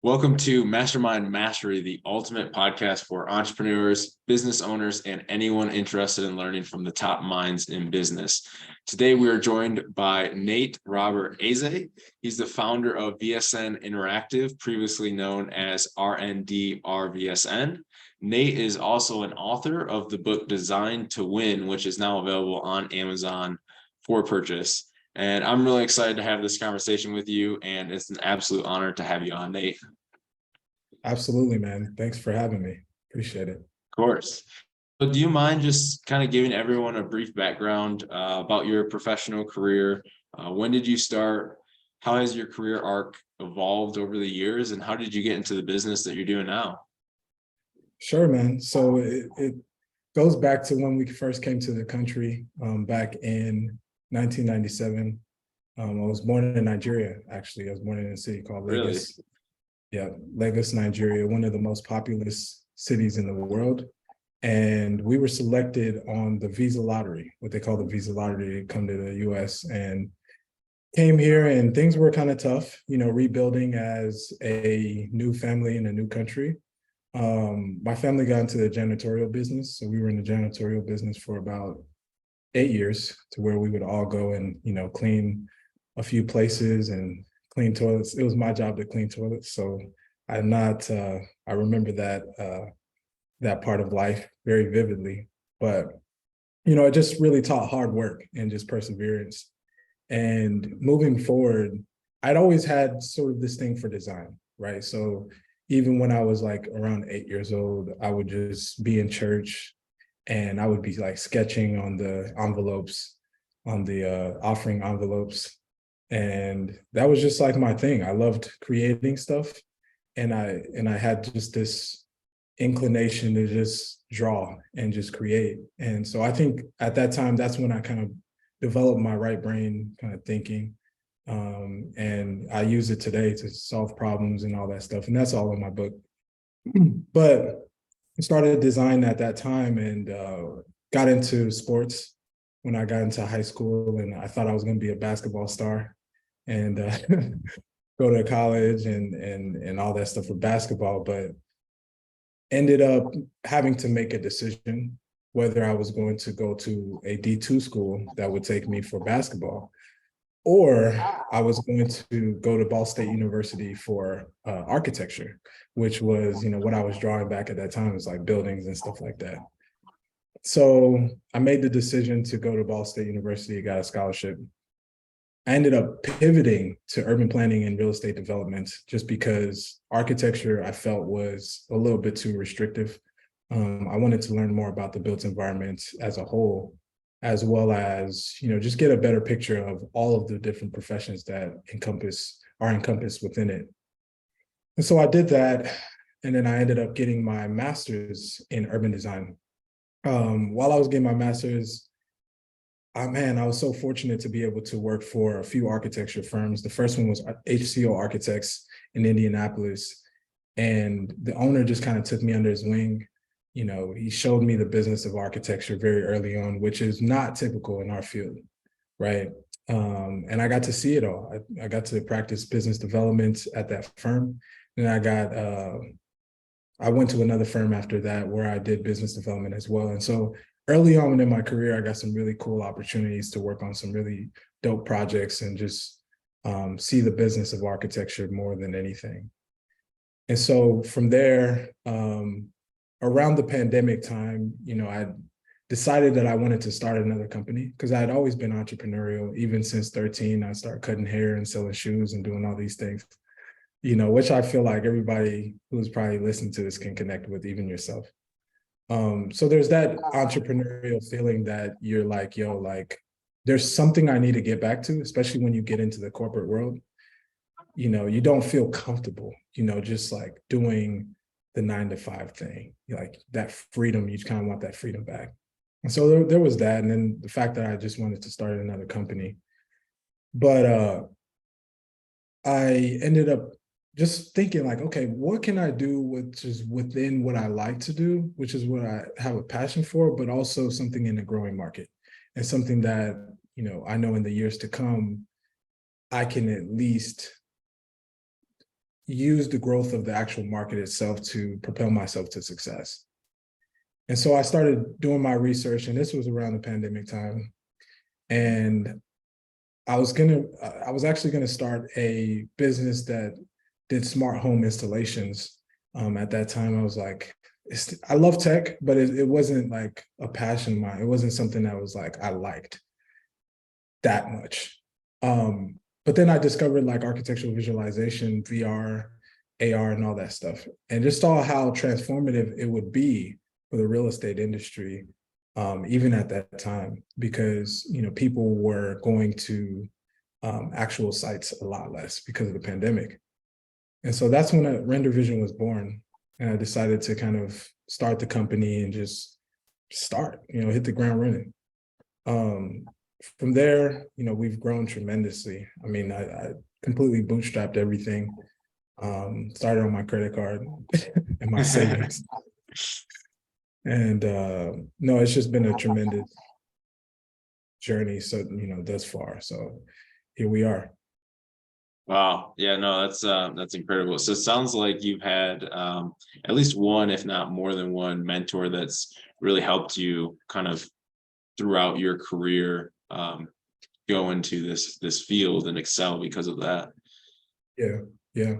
Welcome to Mastermind Mastery, the ultimate podcast for entrepreneurs, business owners, and anyone interested in learning from the top minds in business. Today, we are joined by Nate Robert-Eze. He's the founder of VSN Interactive, previously known as RND RVSN. Nate is also an author of the book Designed to Win, which is now available on Amazon for purchase. And I'm really excited to have this conversation with you, and it's an absolute honor to have you on, Nate. Absolutely, man. Thanks for having me. Appreciate it. Of course. So do you mind just kind of giving everyone a brief background about your professional career? When did you start? How has your career arc evolved over the years? And how did you get into the business that you're doing now? Sure, man. So it goes back to when we first came to the country back in 1997. I was born in Nigeria, actually. I was born in a city called Lagos. Really? Yeah, Lagos, Nigeria, one of the most populous cities in the world. And we were selected on the visa lottery, what they call the visa lottery, to come to the US, and came here, and things were kind of tough, rebuilding as a new family in a new country. My family got into the janitorial business. So we were in the janitorial business for about 8 years, to where we would all go and, clean a few places and clean toilets. It was my job to clean toilets. So I remember that part of life very vividly. But, it just really taught hard work and just perseverance. And moving forward, I'd always had sort of this thing for design, right? So even when I was like around 8 years old, I would just be in church and I would be like sketching on the envelopes, on the offering envelopes. And that was just like my thing. I loved creating stuff. And I had just this inclination to just draw and just create. And so I think at that time, that's when I kind of developed my right brain kind of thinking. And I use it today to solve problems and all that stuff. And that's all in my book. But I started design at that time and got into sports when I got into high school. And I thought I was going to be a basketball star and go to college and all that stuff for basketball. But ended up having to make a decision whether I was going to go to a D2 school that would take me for basketball, or I was going to go to Ball State University for architecture, which was, what I was drawing back at that time, was like buildings and stuff like that. So I made the decision to go to Ball State University, got a scholarship. I ended up pivoting to urban planning and real estate development just because architecture I felt was a little bit too restrictive. I wanted to learn more about the built environment as a whole, as well as, just get a better picture of all of the different professions that are encompassed within it. And so I did that. And then I ended up getting my master's in urban design. While I was getting my master's, I was so fortunate to be able to work for a few architecture firms. The first one was HCO Architects in Indianapolis. And the owner just kind of took me under his wing. He showed me the business of architecture very early on, which is not typical in our field, right? And I got to see it all. I got to practice business development at that firm. And I went to another firm after that where I did business development as well. And so early on in my career, I got some really cool opportunities to work on some really dope projects and just see the business of architecture more than anything. And so from there, around the pandemic time, I decided that I wanted to start another company because I had always been entrepreneurial. Even since 13, I started cutting hair and selling shoes and doing all these things, which I feel like everybody who's probably listening to this can connect with, even yourself. So there's that entrepreneurial feeling that you're like, there's something I need to get back to, especially when you get into the corporate world. You don't feel comfortable, just like doing the 9-to-5 thing, like that freedom, you kind of want that freedom back. And so there was that. And then the fact that I just wanted to start another company. But I ended up just thinking like, okay, what can I do which is within what I like to do, which is what I have a passion for, but also something in a growing market and something that, I know in the years to come, I can at least, use the growth of the actual market itself to propel myself to success. And so I started doing my research, and this was around the pandemic time. And I was actually gonna start a business that did smart home installations. At that time, I was like, I love tech, but it wasn't like a passion of mine. It wasn't something that was like I liked that much. But then I discovered like architectural visualization, VR, AR, and all that stuff, and just saw how transformative it would be for the real estate industry, even at that time, because people were going to actual sites a lot less because of the pandemic. And so that's when Render Vision was born, and I decided to kind of start the company and just start, hit the ground running. From there, we've grown tremendously. I mean, I completely bootstrapped everything. Started on my credit card and my savings. And no, it's just been a tremendous journey. So, thus far. So here we are. Wow. Yeah, no, that's incredible. So it sounds like you've had at least one, if not more than one mentor that's really helped you kind of throughout your career go into this field and excel because of that. Yeah,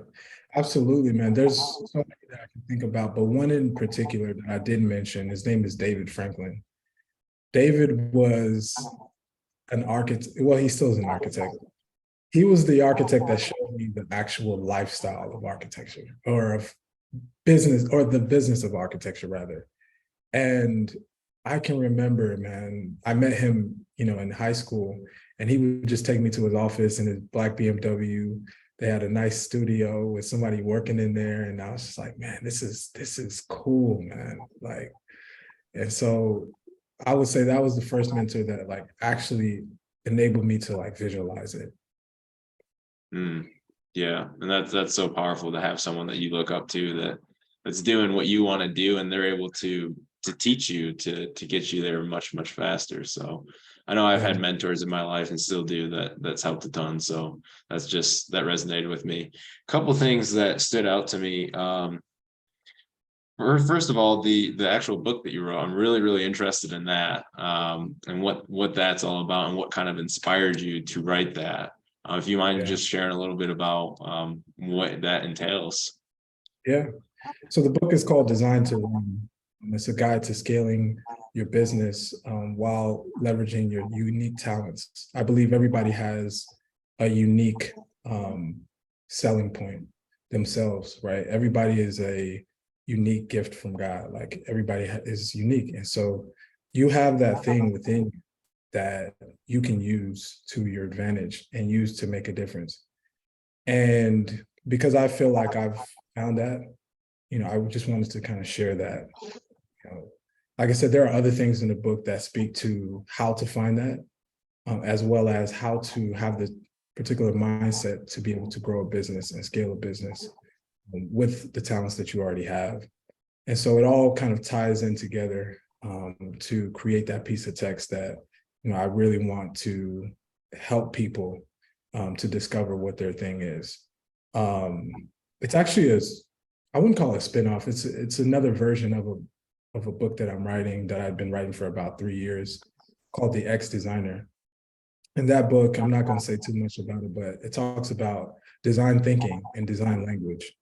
absolutely, man. There's so many that I can think about, but one in particular that I did mention, his name is David Franklin. David was an architect. Well, he still is an architect. He was the architect that showed me the actual lifestyle of architecture, or of business, or the business of architecture rather. And I can remember, man, I met him, in high school, and he would just take me to his office in his black BMW. They had a nice studio with somebody working in there. And I was just like, man, this is cool, man. Like, and so I would say that was the first mentor that like actually enabled me to like visualize it. Yeah, and that's so powerful to have someone that you look up to that's doing what you want to do, and they're able to teach you to get you there much faster. So I know I've had mentors in my life and still do that's helped a ton. So that resonated with me. A couple things that stood out to me. First of all, the actual book that you wrote, I'm really interested in that, and what that's all about and what kind of inspired you to write that. If you mind just sharing a little bit about what that entails. Yeah. So the book is called Design to Run. It's a guide to scaling your business while leveraging your unique talents. I believe everybody has a unique selling point themselves, right? Everybody is a unique gift from God. Like everybody is unique. And so you have that thing within you that you can use to your advantage and use to make a difference. And because I feel like I've found that, I just wanted to kind of share that. Like I said, there are other things in the book that speak to how to find that, as well as how to have the particular mindset to be able to grow a business and scale a business with the talents that you already have. And so it all kind of ties in together to create that piece of text that, I really want to help people to discover what their thing is. It's actually I wouldn't call it a spinoff. It's another version of a book that I'm writing, that I've been writing for about 3 years, called The X Designer. In that book, I'm not going to say too much about it, but it talks about design thinking and design language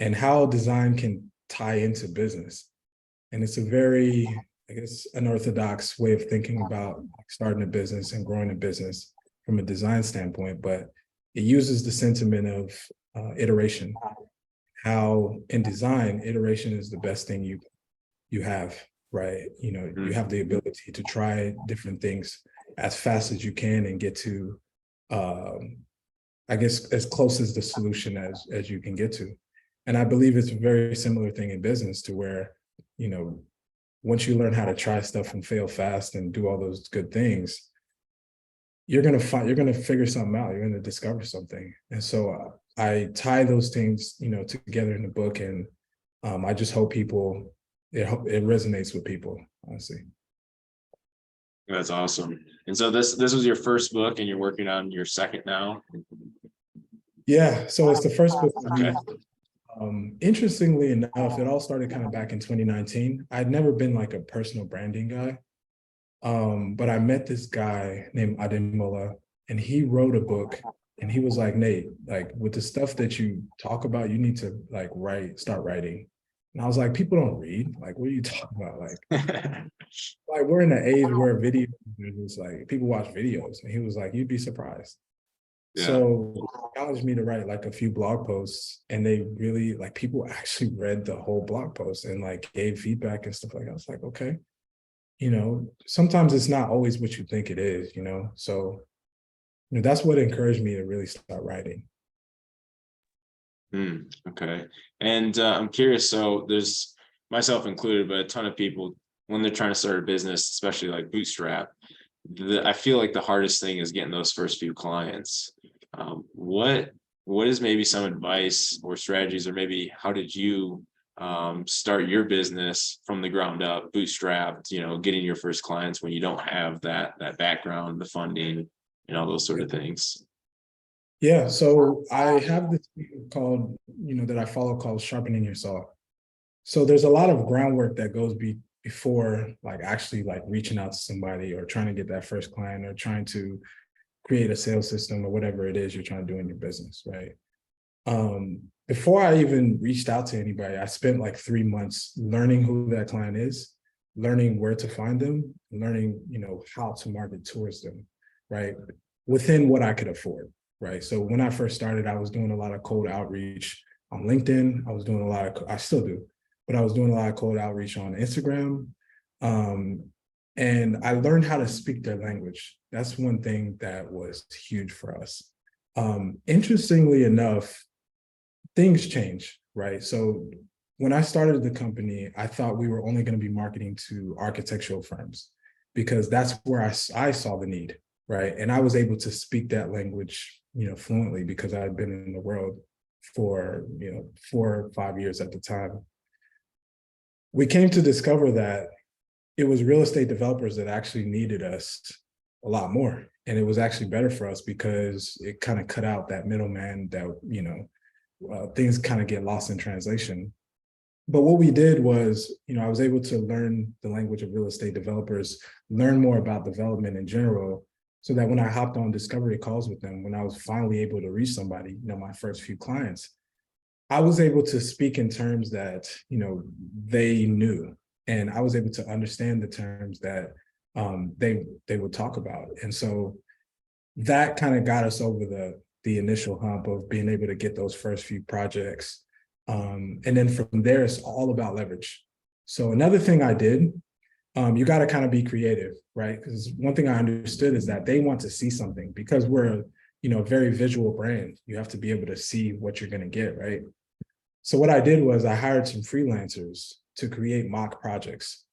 and how design can tie into business. And it's a very, I guess, unorthodox way of thinking about starting a business and growing a business from a design standpoint, but it uses the sentiment of iteration. How in design, iteration is the best thing you have, right? You have the ability to try different things as fast as you can and get to, I guess, as close as the solution as you can get to. And I believe it's a very similar thing in business, to where, once you learn how to try stuff and fail fast and do all those good things, you're going to figure something out. You're going to discover something. And so I tie those things, together in the book. And I just hope it resonates with people, honestly. That's awesome. And so this was your first book, and you're working on your second now? Yeah. So it's the first book. Okay. Interestingly enough, it all started kind of back in 2019. I'd never been like a personal branding guy. But I met this guy named Ademola, and he wrote a book, and he was like, Nate, like with the stuff that you talk about, you need to like start writing. And I was like, people don't read. Like, what are you talking about? Like we're in an age where video is like people watch videos. And he was like, you'd be surprised. Yeah. So he challenged me to write like a few blog posts, and they really like people actually read the whole blog post and like gave feedback and stuff like that. I was like, okay, sometimes it's not always what you think it is, so that's what encouraged me to really start writing. Okay. And I'm curious, so there's myself included, but a ton of people when they're trying to start a business, especially like bootstrap, I feel like the hardest thing is getting those first few clients. What is maybe some advice or strategies, or maybe how did you start your business from the ground up, bootstrapped, getting your first clients when you don't have that background, the funding, and all those sort of things? Yeah, so I have this called, that I follow called Sharpening Your Saw. So there's a lot of groundwork that goes before like actually like reaching out to somebody or trying to get that first client or trying to create a sales system or whatever it is you're trying to do in your business, right? Before I even reached out to anybody, I spent like 3 months learning who that client is, learning where to find them, learning, how to market towards them, right? Within what I could afford, right? So when I first started, I was doing a lot of cold outreach on LinkedIn. I still do, but I was doing a lot of cold outreach on Instagram. And I learned how to speak their language. That's one thing that was huge for us. Interestingly enough, things change, right? So when I started the company, I thought we were only going to be marketing to architectural firms because that's where I saw the need, right? And I was able to speak that language, fluently because I had been in the world for, 4 or 5 years at the time. We came to discover that it was real estate developers that actually needed us a lot more. And it was actually better for us because it kind of cut out that middleman that, things kind of get lost in translation. But what we did was, I was able to learn the language of real estate developers, learn more about development in general, so that when I hopped on discovery calls with them, when I was finally able to reach somebody, my first few clients, I was able to speak in terms that, they knew. And I was able to understand the terms that they would talk about. And so that kind of got us over the initial hump of being able to get those first few projects. And then from there, it's all about leverage. So another thing I did, you got to kind of be creative, right? Because one thing I understood is that they want to see something because we're, a very visual brand. You have to be able to see what you're going to get, right? So what I did was I hired some freelancers to create mock projects.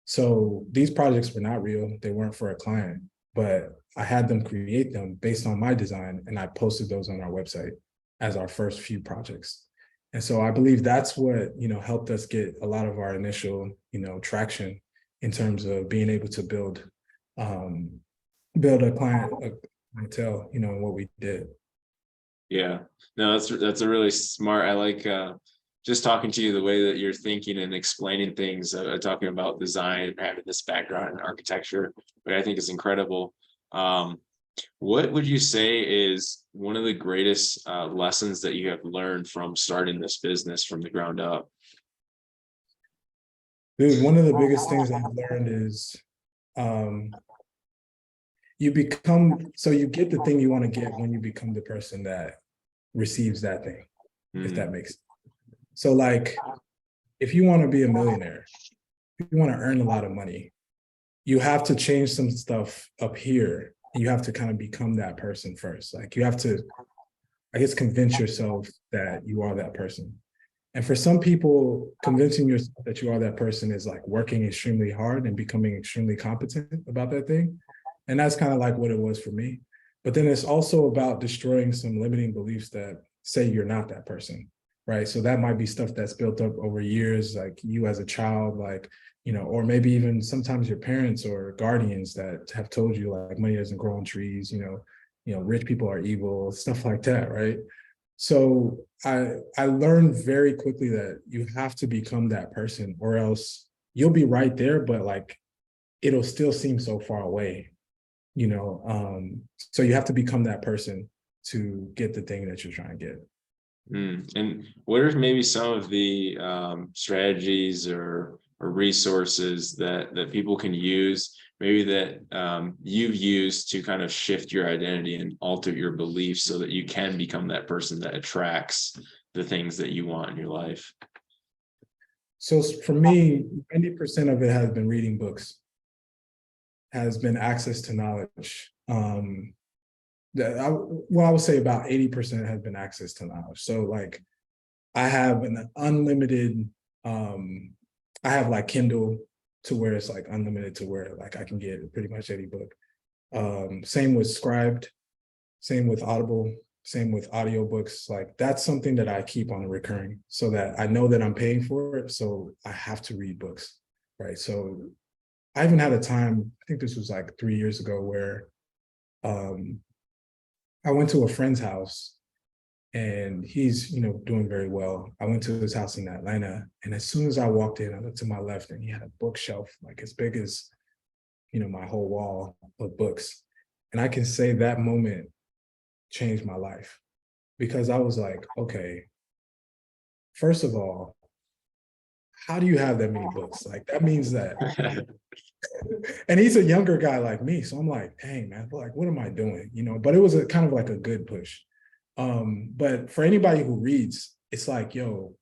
So these projects were not real. They weren't for a client, but I had them create them based on my design, and I posted those on our website as our first few projects. And so I believe that's what, helped us get a lot of our initial, traction in terms of being able to build a clientele, in what we did. Yeah, no, that's a really smart. I like just talking to you, the way that you're thinking and explaining things, talking about design and having this background in architecture, which I think is incredible. What would you say is one of the greatest lessons that you have learned from starting this business from the ground up? Dude, one of the biggest things I've learned is you get the thing you want to get when you become the person that receives that thing, if that makes sense. So like, if you want to be a millionaire, if you want to earn a lot of money, you have to change some stuff up here. You have to kind of become that person first. Like you have to, I guess, convince yourself that you are that person. And for some people, convincing yourself that you are that person is like working extremely hard and becoming extremely competent about that thing. And that's kind of like what it was for me. But then it's also about destroying some limiting beliefs that say you're not that person, right? So that might be stuff that's built up over years, like you as a child, like, or maybe even sometimes your parents or guardians that have told you like money doesn't grow on trees, rich people are evil, stuff like that, right? So I learned very quickly that you have to become that person, or else you'll be right there, but like it'll still seem so far away, you know. So you have to become that person to get the thing that you're trying to get. And what are maybe some of the strategies or resources that people can use, maybe that you've used to kind of shift your identity and alter your beliefs so that you can become that person that attracts the things that you want in your life? So for me, 90% of it has been reading books, has been access to knowledge. I would say about 80% has been access to knowledge. So like I have an unlimited, I have like Kindle to where it's like unlimited to where like I can get pretty much any book. Same with Scribed, same with Audible, same with audiobooks. Like that's something that I keep on recurring so that I know that I'm paying for it. So I have to read books, right? So I even had a time, I think this was like 3 years ago, where I went to a friend's house and he's, doing very well. I went to his house in Atlanta, and as soon as I walked in, I looked to my left and he had a bookshelf like as big as, my whole wall of books. And I can say that moment changed my life, because I was like, okay, first of all, how do you have that many books? Like that means that, and he's a younger guy like me. So I'm like, dang, man, like, what am I doing? But it was a kind of like a good push. But for anybody who reads, it's like, yo,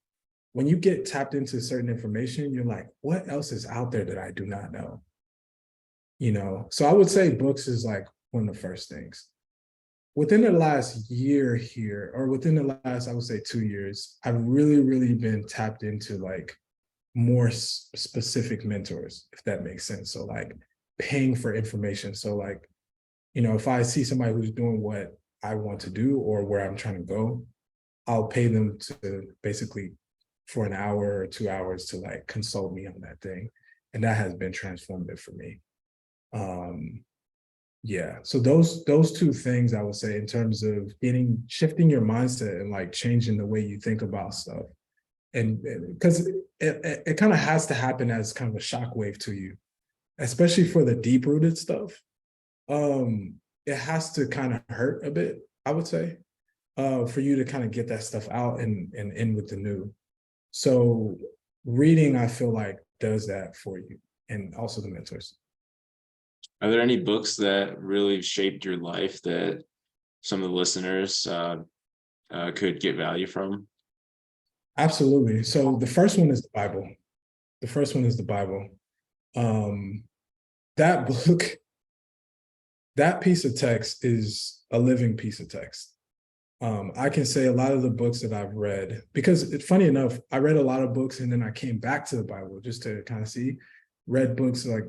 when you get tapped into certain information, you're like, what else is out there that I do not know? So I would say books is like one of the first things. Within the last year here, or within the last, I would say 2 years, I've really, really been tapped into like more specific mentors, if that makes sense. So like paying for information. So like, if I see somebody who's doing what I want to do or where I'm trying to go, I'll pay them to basically for an hour or 2 hours to like consult me on that thing. And that has been transformative for me. Yeah. So those two things I would say in terms of shifting your mindset and like changing the way you think about stuff. And because it kind of has to happen as kind of a shockwave to you, especially for the deep rooted stuff. It has to kind of hurt a bit, I would say, for you to kind of get that stuff out and in with the new. So reading, I feel like, does that for you, and also the mentors. Are there any books that really shaped your life that some of the listeners could get value from? Absolutely. So the first one is the Bible. The first one is the Bible. That book, that piece of text is a living piece of text. I can say a lot of the books that I've read, because it's funny enough, I read a lot of books and then I came back to the Bible just to kind of read books like,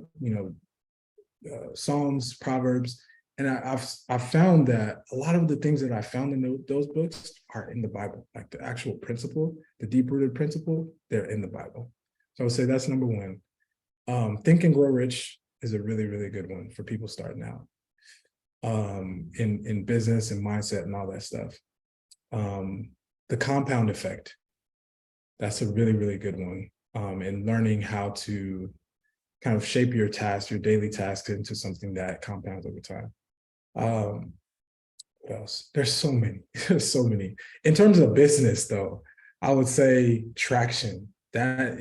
Psalms, Proverbs. And I've found that a lot of the things that I found in those books are in the Bible, like the actual principle, the deep rooted principle, they're in the Bible. So I would say that's number one. Think and Grow Rich is a really, really good one for people starting out in business and mindset and all that stuff. The Compound Effect, that's a really, really good one. And learning how to kind of shape your tasks, your daily tasks into something that compounds over time. What else? There's so many, there's so many. In terms of business though, I would say Traction. I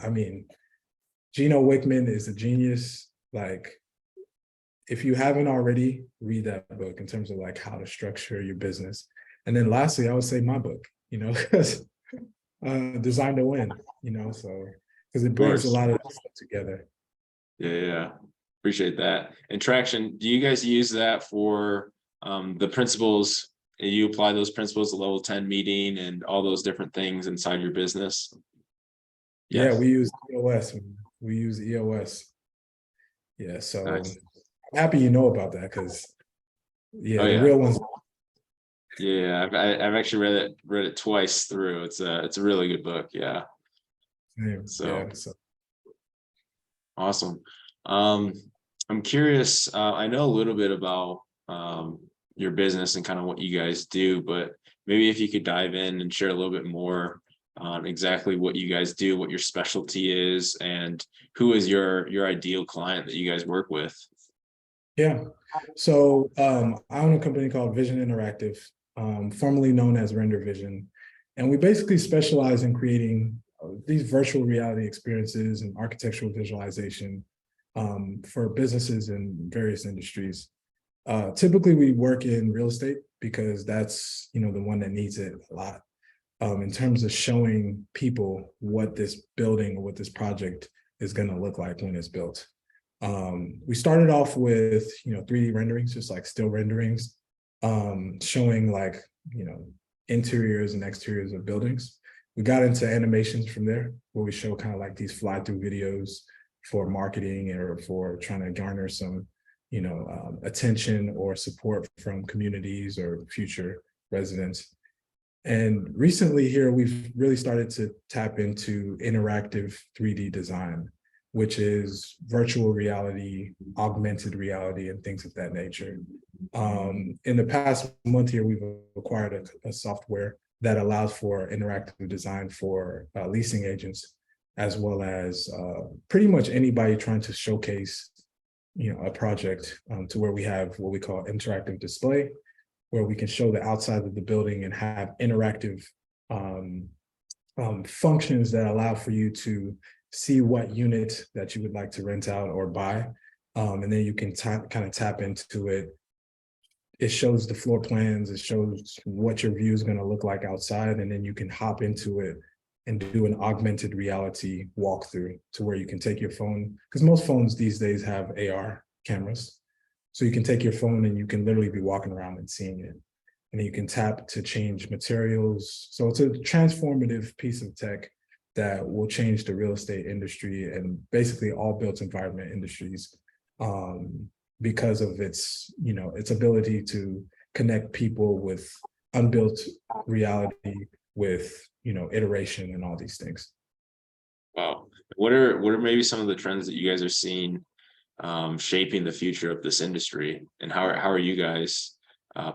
mean, Gino Wickman is a genius. Like, if you haven't already, read that book in terms of like how to structure your business. And then lastly, I would say my book, because Designed to Win, so because it brings a lot of stuff together. Yeah. Appreciate that. And Traction, do you guys use that for the principles? You apply those principles to level 10 meeting and all those different things inside your business? Yeah, we use EOS. We use EOS. Yeah, so Nice. I'm happy you know about that, because Oh, the real ones. Yeah, I've actually read it twice through. It's a really good book. Yeah. So awesome. I'm curious. I know a little bit about your business and kind of what you guys do, but maybe if you could dive in and share a little bit more on exactly what you guys do, what your specialty is, and who is your ideal client that you guys work with. Yeah. So I own a company called VSN Interactive, formerly known as Render Vision. And we basically specialize in creating these virtual reality experiences and architectural visualization for businesses in various industries. Typically, we work in real estate because that's the one that needs it a lot in terms of showing people what this building or what this project is going to look like when it's built. We started off with 3D renderings, just like still renderings, showing like interiors and exteriors of buildings. We got into animations from there, where we show kind of like these fly-through videos for marketing or for trying to garner some attention or support from communities or future residents. And recently here, we've really started to tap into interactive 3D design, which is virtual reality, augmented reality, and things of that nature. In the past month here, we've acquired a software that allows for interactive design for leasing agents, as well as pretty much anybody trying to showcase a project to where we have what we call interactive display, where we can show the outside of the building and have interactive functions that allow for you to see what unit that you would like to rent out or buy. And then you can kind of tap into it. It shows the floor plans, it shows what your view is going to look like outside, and then you can hop into it and do an augmented reality walkthrough to where you can take your phone, because most phones these days have AR cameras. So you can take your phone and you can literally be walking around and seeing it. And then you can tap to change materials. So it's a transformative piece of tech that will change the real estate industry and basically all built environment industries because of its ability to connect people with unbuilt reality, with iteration and all these things. Wow. What are maybe some of the trends that you guys are seeing shaping the future of this industry, and how are you guys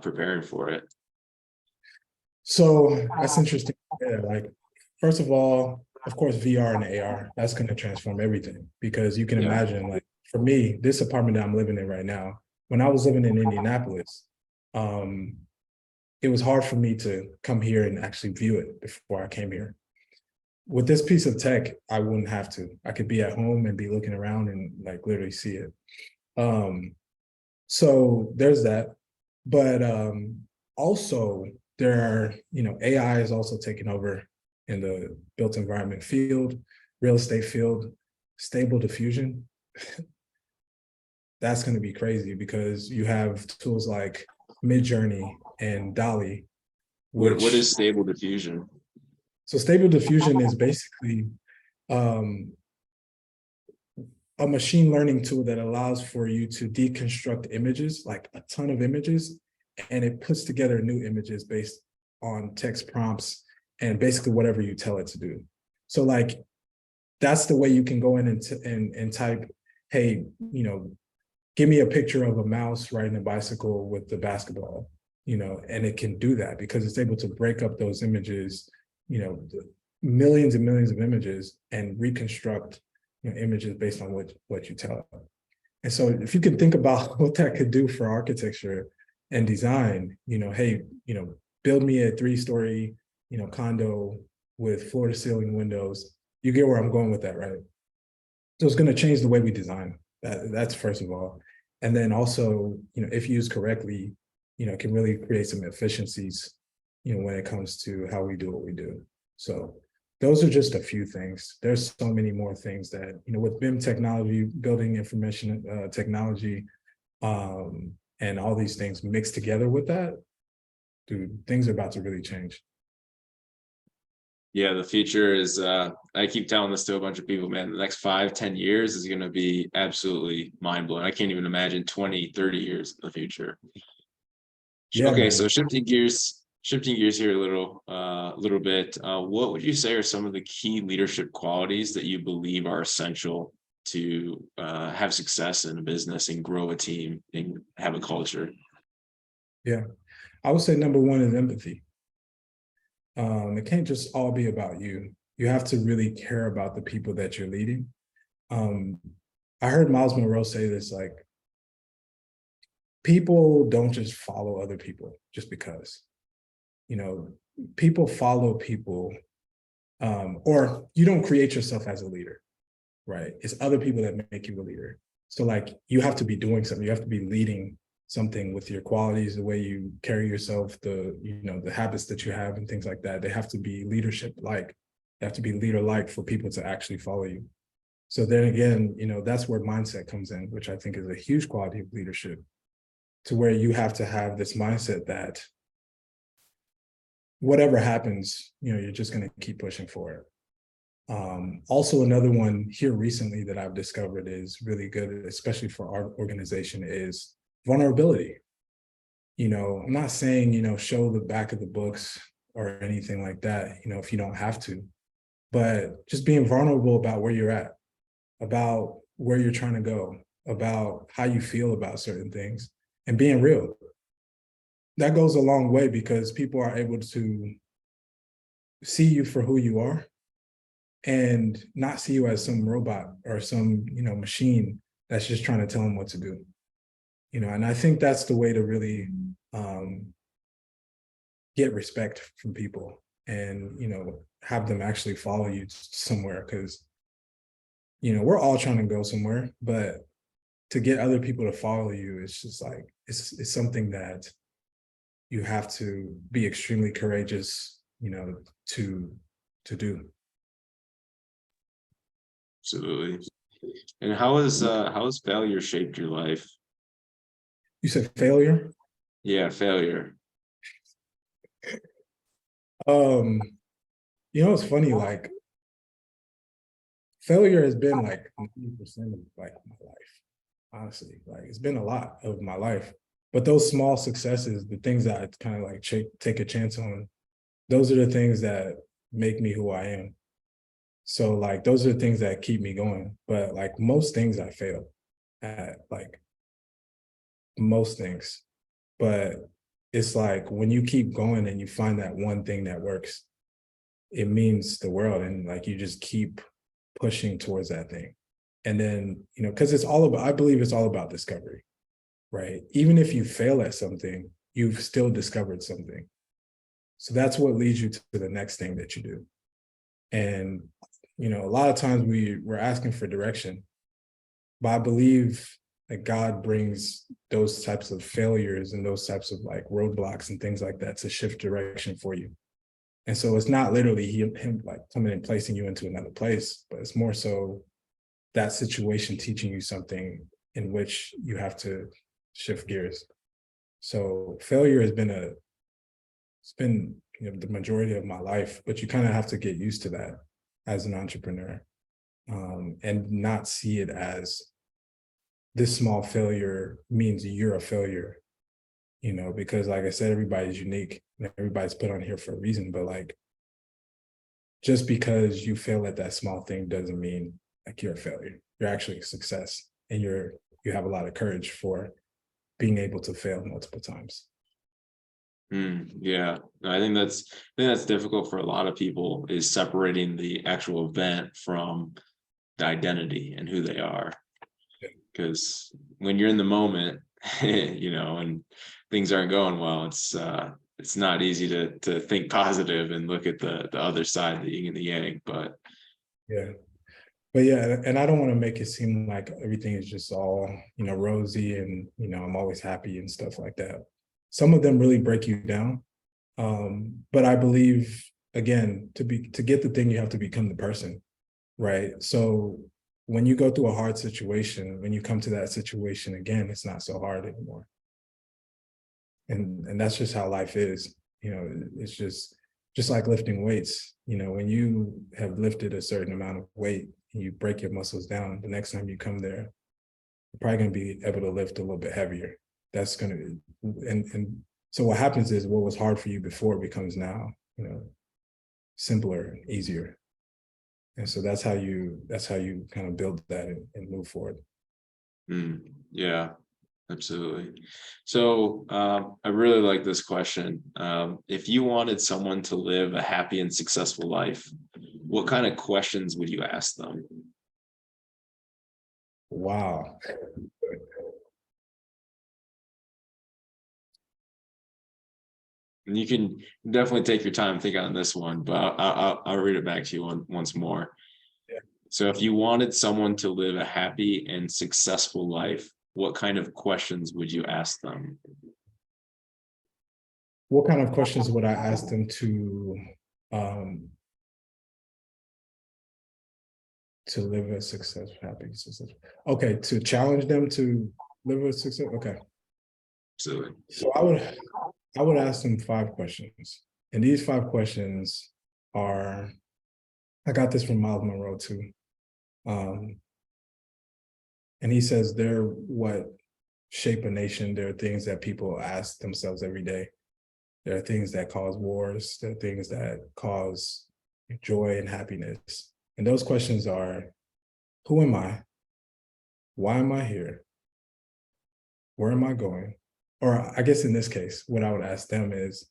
preparing for it? So that's interesting. Yeah, like first of all, of course, VR and AR, that's going to transform everything, because you can imagine, like for me, this apartment that I'm living in right now, when I was living in Indianapolis, it was hard for me to come here and actually view it before I came here. With this piece of tech, I wouldn't have to. I could be at home and be looking around and like literally see it. So there's that. But also there are, AI is also taking over in the built environment field, real estate field, stable diffusion. That's going to be crazy, because you have tools like Midjourney and DALL-E. What is stable diffusion? So stable diffusion is basically a machine learning tool that allows for you to deconstruct images, like a ton of images, and it puts together new images based on text prompts and basically whatever you tell it to do. So like, that's the way you can go in and type, hey, give me a picture of a mouse riding a bicycle with the basketball, and it can do that because it's able to break up those images, millions and millions of images, and reconstruct images based on what you tell it. And so if you can think about what that could do for architecture and design, hey, build me a 3-story, condo with floor to ceiling windows, you get where I'm going with that, right? So it's going to change the way we design. That's first of all. And then also, if used correctly, it can really create some efficiencies, when it comes to how we do what we do. So those are just a few things. There's so many more things that, with BIM technology, building information technology, and all these things mixed together with that, dude, things are about to really change. Yeah, the future is, I keep telling this to a bunch of people, man, the next 5-10 years is going to be absolutely mind blowing. I can't even imagine 20-30 years in the future. Yeah, okay, man. so shifting gears here a little bit, what would you say are some of the key leadership qualities that you believe are essential to have success in a business and grow a team and have a culture? Yeah, I would say number one is empathy. It can't just all be about you. You have to really care about the people that you're leading. I heard Miles Monroe say this, like, people don't just follow other people just because, you know, people follow people, or you don't create yourself as a leader, right? It's other people that make you a leader. So like, you have to be doing something, you have to be leading something with your qualities, the way you carry yourself, the habits that you have and things like that. They have to be leadership like. They have to be leader like for people to actually follow you. So then again, that's where mindset comes in, which I think is a huge quality of leadership, to where you have to have this mindset that whatever happens, you're just going to keep pushing for it. Also, another one here recently that I've discovered is really good, especially for our organization, is vulnerability. I'm not saying, show the back of the books or anything like that, if you don't have to, but just being vulnerable about where you're at, about where you're trying to go, about how you feel about certain things, and being real. That goes a long way, because people are able to see you for who you are and not see you as some robot or some, machine that's just trying to tell them what to do. And I think that's the way to really get respect from people, and, have them actually follow you somewhere, because, we're all trying to go somewhere, but to get other people to follow you, it's just like, it's something that you have to be extremely courageous, to do. Absolutely. And how has failure shaped your life? You said failure? Yeah, failure. It's funny, like, failure has been like 90% of like my life, honestly. Like, it's been a lot of my life. But those small successes, the things that I kind of like take a chance on, those are the things that make me who I am. So like, those are the things that keep me going. But like, most things I fail at, like, most things. But it's like, when you keep going and you find that one thing that works, it means the world. And like, you just keep pushing towards that thing. And then, because I believe it's all about discovery, right? Even if you fail at something, you've still discovered something. So that's what leads you to the next thing that you do. And, a lot of times we're asking for direction, but I believe that God brings those types of failures and those types of like roadblocks and things like that to shift direction for you. And so it's not literally him like coming and placing you into another place, but it's more so that situation teaching you something in which you have to shift gears. So failure it's been the majority of my life, but you kind of have to get used to that as an entrepreneur, and not see it as this small failure means you're a failure, because like I said, everybody's unique and everybody's put on here for a reason. But like, just because you fail at that small thing doesn't mean like you're a failure. You're actually a success, and you have a lot of courage for being able to fail multiple times. Yeah, I think that's difficult for a lot of people, is separating the actual event from the identity and who they are. Because when you're in the moment, and things aren't going well, it's not easy to think positive and look at the other side, the yin and the yang. But Yeah. But yeah, and I don't want to make it seem like everything is just all, rosy and, I'm always happy and stuff like that. Some of them really break you down. But I believe, again, to get the thing, you have to become the person, right? So when you go through a hard situation, when you come to that situation again, it's not so hard anymore. And that's just how life is. It's just like lifting weights. When you have lifted a certain amount of weight and you break your muscles down, the next time you come there, you're probably going to be able to lift a little bit heavier. That's going to, and so what happens is what was hard for you before becomes now, simpler and easier. And so that's how you kind of build that and move forward. yeah, Absolutely. So I really like this question. If you wanted someone to live a happy and successful life, what kind of questions would you ask them? Wow. And you can definitely take your time thinking on this one, but I'll read it back to you once more. Yeah. So if you wanted someone to live a happy and successful life, what kind of questions would you ask them? What kind of questions would I ask them to live a successful, happy, successful? Okay, to challenge them to live a success. Okay. Absolutely. So I would ask them 5 questions. And these 5 questions are, I got this from Miles Monroe too. And he says they're what shape a nation. There are things that people ask themselves every day. There are things that cause wars. There are things that cause joy and happiness. And those questions are, who am I? Why am I here? Where am I going? Or I guess in this case, what I would ask them is,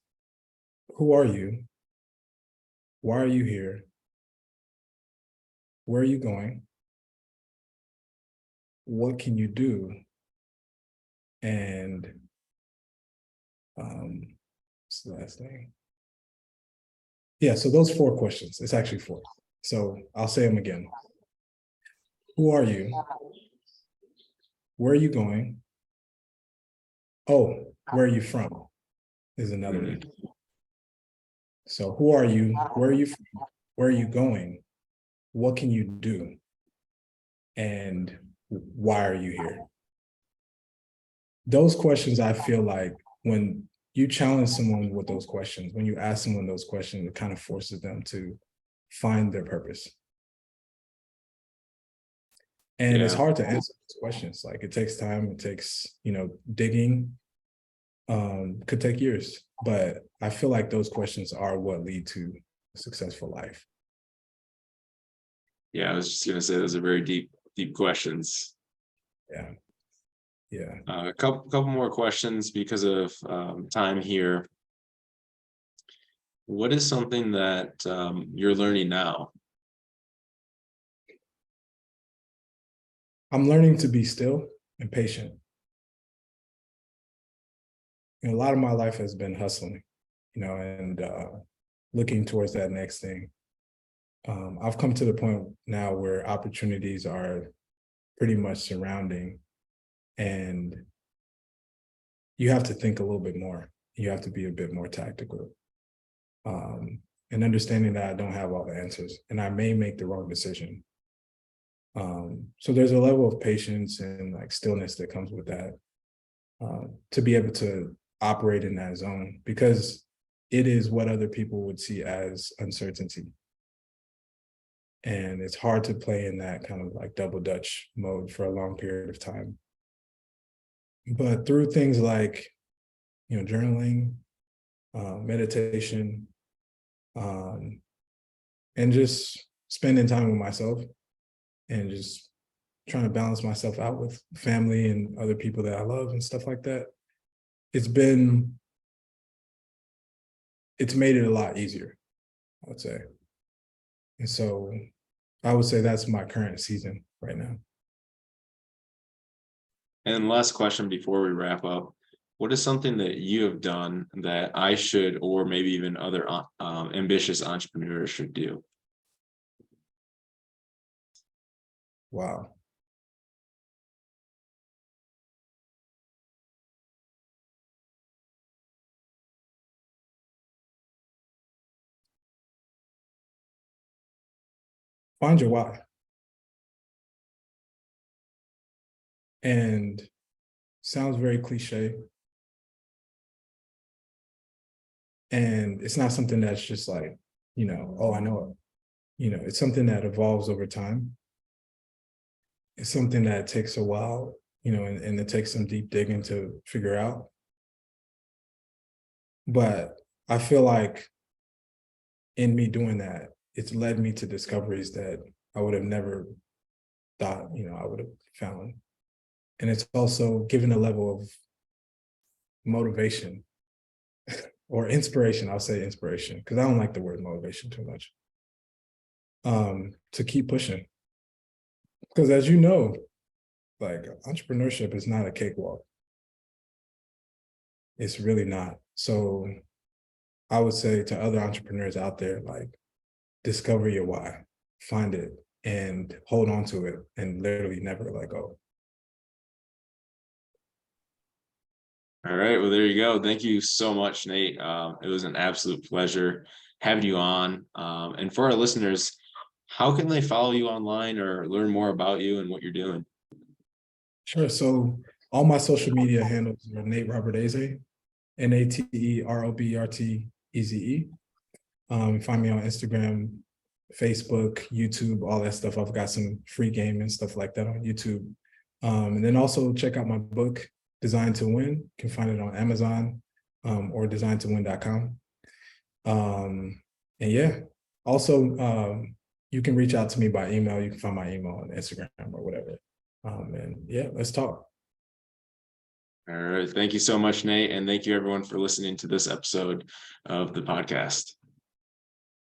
who are you? Why are you here? Where are you going? What can you do? And what's the last thing? Yeah, so those 4 questions, it's actually 4. So I'll say them again. Who are you? Where are you going? Oh, where are you from? Is another one. So who are you? Where are you from? Where are you going? What can you do? And why are you here? Those questions, I feel like when you challenge someone with those questions, when you ask someone those questions, it kind of forces them to find their purpose. And it's hard to answer those questions. Like it takes time, it takes, digging, could take years. But I feel like those questions are what lead to a successful life. Yeah, I was just gonna say those are very deep questions. Yeah. Yeah. A couple more questions because of time here. What is something that you're learning now? I'm learning to be still and patient. A lot of my life has been hustling, and looking towards that next thing. I've come to the point now where opportunities are pretty much surrounding, and you have to think a little bit more. You have to be a bit more tactical, and understanding that I don't have all the answers and I may make the wrong decision. So there's a level of patience and like stillness that comes with that, to be able to operate in that zone, because it is what other people would see as uncertainty. And it's hard to play in that kind of like double Dutch mode for a long period of time. But through things like, journaling, meditation, and just spending time with myself and just trying to balance myself out with family and other people that I love and stuff like that, it's made it a lot easier, I would say. And so I would say that's my current season right now. And last question before we wrap up, what is something that you have done that I should, or maybe even other ambitious entrepreneurs should do? Wow. Find your why. And sounds very cliche. And it's not something that's just like, oh, I know it. It's something that evolves over time. It's something that takes a while, and it takes some deep digging to figure out. But I feel like in me doing that, it's led me to discoveries that I would have never thought, I would have found. And it's also giving a level of motivation or inspiration. I'll say inspiration, because I don't like the word motivation too much. To keep pushing. Because as you know, like, entrepreneurship is not a cakewalk. It's really not. So I would say to other entrepreneurs out there, like, discover your why, find it, and hold on to it, and literally never let go. All right. Well, there you go. Thank you so much, Nate. It was an absolute pleasure having you on. And for our listeners, how can they follow you online or learn more about you and what you're doing? Sure. So all my social media handles are Nate Robert-Eze, NateRobertEze. Find me on Instagram, Facebook, YouTube, all that stuff. I've got some free game and stuff like that on YouTube. And then also check out my book, Design to Win. You can find it on Amazon or designtowin.com. And yeah, also you can reach out to me by email. You can find my email on Instagram or whatever. And yeah, let's talk. All right. Thank you so much, Nate. And thank you everyone for listening to this episode of the podcast.